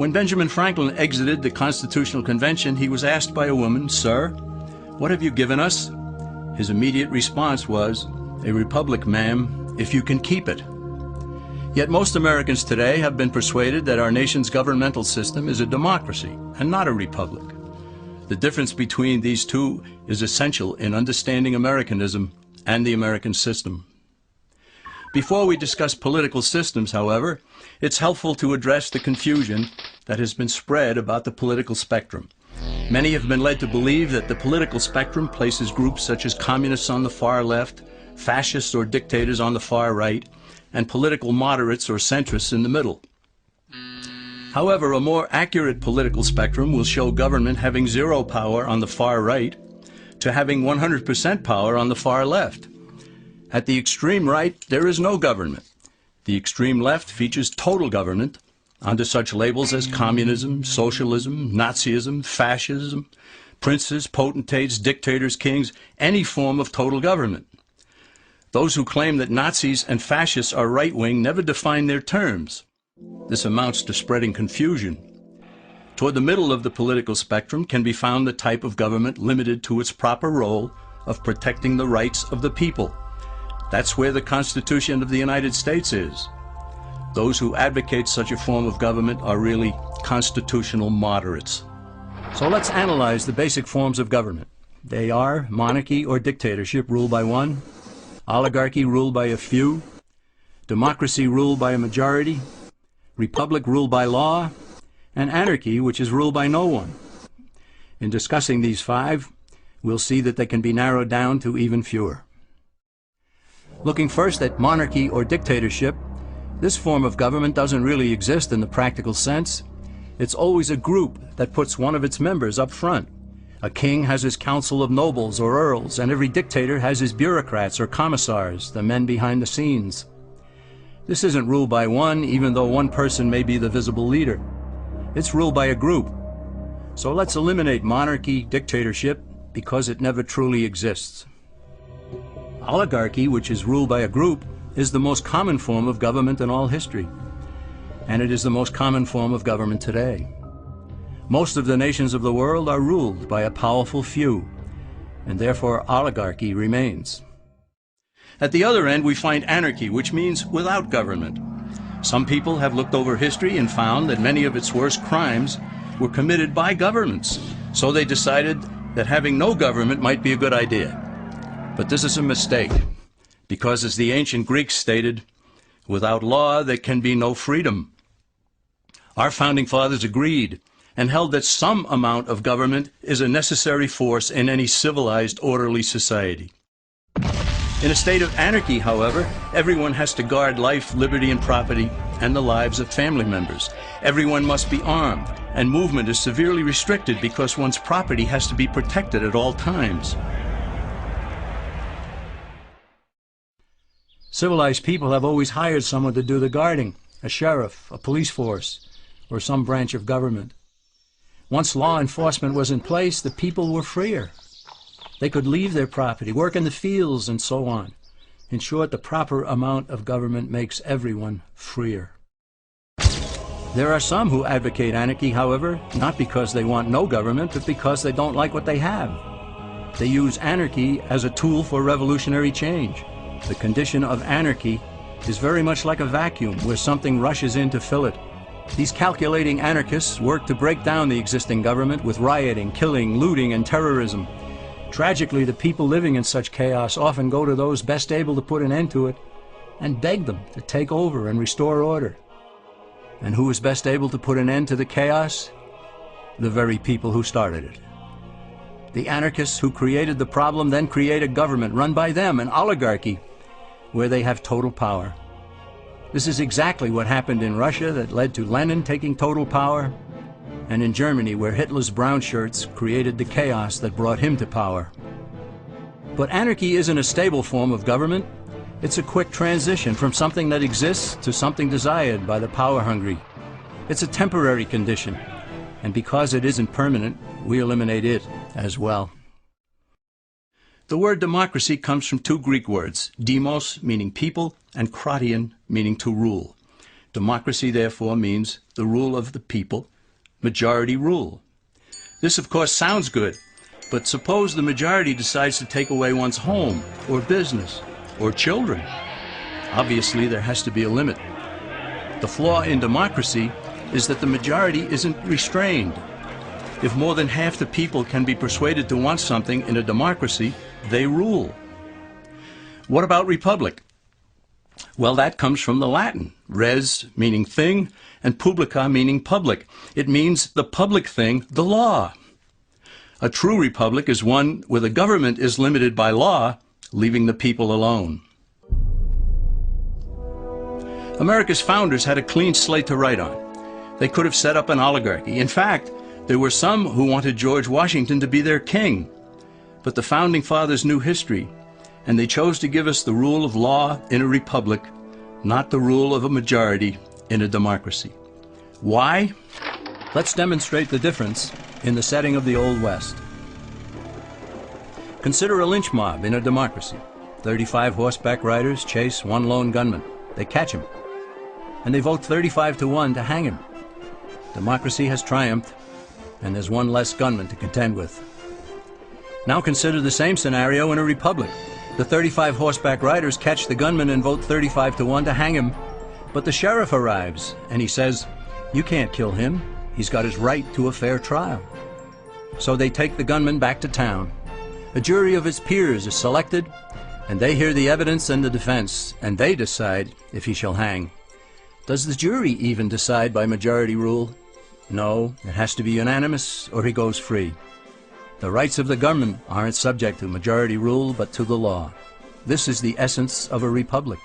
When Benjamin Franklin exited the Constitutional Convention, he was asked by a woman, "Sir, what have you given us?" His immediate response was, "A republic, ma'am, if you can keep it." Yet most Americans today have been persuaded that our nation's governmental system is a democracy and not a republic. The difference between these two is essential in understanding Americanism and the American system. Before we discuss political systems, however, it's helpful to address the confusion that has been spread about the political spectrum. Many have been led to believe that the political spectrum places groups such as communists on the far left, fascists or dictators on the far right, and political moderates or centrists in the middle. However, a more accurate political spectrum will show government having zero power on the far right to having 100% power on the far left. At the extreme right, there is no government. The extreme left features total government under such labels as communism, socialism, Nazism, fascism, princes, potentates, dictators, kings, any form of total government. Those who claim that Nazis and fascists are right-wing never define their terms. This amounts to spreading confusion. Toward the middle of the political spectrum can be found the type of government limited to its proper role of protecting the rights of the people. That's where the Constitution of the United States is. Those who advocate such a form of government are really constitutional moderates. So let's analyze the basic forms of government. They are monarchy or dictatorship ruled by one, oligarchy ruled by a few, democracy ruled by a majority, republic ruled by law, and anarchy, which is ruled by no one. In discussing these five, we'll see that they can be narrowed down to even fewer. Looking first at monarchy or dictatorship, this form of government doesn't really exist in the practical sense. It's always a group that puts one of its members up front. A king has his council of nobles or earls, and every dictator has his bureaucrats or commissars, the men behind the scenes. This isn't ruled by one, even though one person may be the visible leader. It's ruled by a group. So let's eliminate monarchy, dictatorship, because it never truly exists. Oligarchy, which is ruled by a group, is the most common form of government in all history. And it is the most common form of government today. Most of the nations of the world are ruled by a powerful few, and therefore oligarchy remains. At the other end, we find anarchy, which means without government. Some people have looked over history and found that many of its worst crimes were committed by governments, so they decided that having no government might be a good idea. But this is a mistake, because as the ancient Greeks stated, without law there can be no freedom. Our founding fathers agreed and held that some amount of government is a necessary force in any civilized, orderly society. In a state of anarchy, however, everyone has to guard life, liberty, and property, and the lives of family members. Everyone must be armed, and movement is severely restricted because one's property has to be protected at all times. Civilized people have always hired someone to do the guarding, a sheriff, a police force, or some branch of government. Once law enforcement was in place, the people were freer. They could leave their property, work in the fields, and so on. In short, the proper amount of government makes everyone freer. There are some who advocate anarchy, however, not because they want no government, but because they don't like what they have. They use anarchy as a tool for revolutionary change. The condition of anarchy is very much like a vacuum where something rushes in to fill it. These calculating anarchists work to break down the existing government with rioting, killing, looting, and terrorism. Tragically, the people living in such chaos often go to those best able to put an end to it and beg them to take over and restore order. And who is best able to put an end to the chaos? The very people who started it. The anarchists who created the problem then create a government run by them, an oligarchy, where they have total power. This is exactly what happened in Russia that led to Lenin taking total power, and in Germany, where Hitler's brown shirts created the chaos that brought him to power. But anarchy isn't a stable form of government. It's a quick transition from something that exists to something desired by the power-hungry. It's a temporary condition, and because it isn't permanent, we eliminate it as well. The word democracy comes from two Greek words, demos, meaning people, and kratein, meaning to rule. Democracy, therefore, means the rule of the people, majority rule. This, of course, sounds good, but suppose the majority decides to take away one's home, or business, or children. Obviously, there has to be a limit. The flaw in democracy is that the majority isn't restrained. If more than half the people can be persuaded to want something in a democracy, they rule. What about republic? Well, that comes from the Latin, res meaning thing, and publica meaning public. It means the public thing, the law. A true republic is one where the government is limited by law, leaving the people alone. America's founders had a clean slate to write on. They could have set up an oligarchy. In fact, there were some who wanted George Washington to be their king. But the founding fathers knew history, and they chose to give us the rule of law in a republic, not the rule of a majority in a democracy. Why? Let's demonstrate the difference in the setting of the Old West. Consider a lynch mob in a democracy. 35 horseback riders chase one lone gunman. They catch him, and they vote 35-1 to hang him. Democracy has triumphed, and there's one less gunman to contend with. Now consider the same scenario in a republic. The 35 horseback riders catch the gunman and vote 35-1 to hang him. But the sheriff arrives, and he says, "You can't kill him. He's got his right to a fair trial." So they take the gunman back to town. A jury of his peers is selected, and they hear the evidence and the defense, and they decide if he shall hang. Does the jury even decide by majority rule? No, it has to be unanimous, or he goes free. The rights of the government aren't subject to majority rule, but to the law. This is the essence of a republic.